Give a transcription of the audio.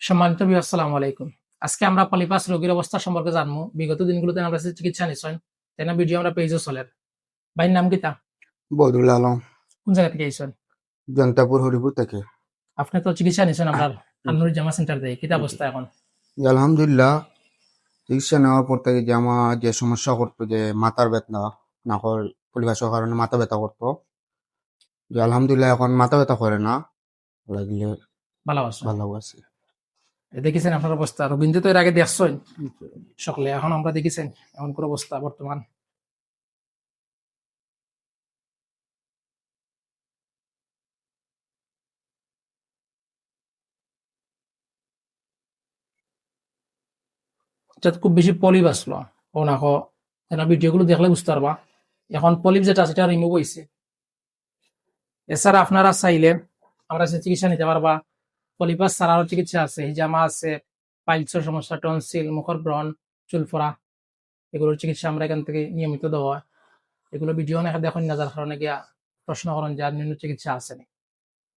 সম্মানিত ভিউয়ার, আসসালামু আলাইকুম। আজকে আমরা পলিপাস রোগীর অবস্থা সম্পর্কে জানবো। বিগত দিনগুলোতে আমরা চিকিৎসা নিছেন। তাই না ভিডিও আমরা পেজও চলের। ভাইয়ের নাম কিতা? বদরুল আলম, কোন জায়গা থেকে আইছেন? জনতাপুর হরিপুর থেকে। আপনি তো চিকিৎসা নিছেন আমরা আন্নুর জামা সেন্টার থেকে। কিতা অবস্থা এখন? আলহামদুলিল্লাহ, চিকিৎসা নেওয়ার পর থেকে যে আমার যে সমস্যা করতো, যে মাথার ব্যথা, নাকর পরিভাষার কারণে মাথা ব্যথা করতো, যে আলহামদুলিল্লাহ এখন মাথা ব্যথা করে না। লাগলে ভালো আছেন? ভালো আছে। দেখেছেন আপনার অবস্থা? রবীন্দ্র তো এর আগে দেখছেন সকলে। এখন আমরা দেখেছেন এমন কোন অবস্থা বর্তমান। এটা খুব বেশি পলিপ আসলো ও না ভিডিও গুলো দেখলে বুঝতে পারবা। এখন পলিপ যেটা আছে সেটা রিমুভ হয়েছে। এছাড়া আপনারা চাইলে আমরা চিকিৎসা নিতে পারবা। পলিপাস ছাড়াও চিকিৎসা আছে, হিজামা আছে, পাইলসের সমস্যা, টনসিল, মুখর ব্রণ, চুল ফোড়া, এগুলোর চিকিৎসা আমরা এখান থেকে নিয়মিত দেওয়া হয়। এগুলো ভিডিও অনেক দেখুন না, যার কারণে গিয়া প্রশ্ন করেন যে আর নিম্ন চিকিৎসা আছে না।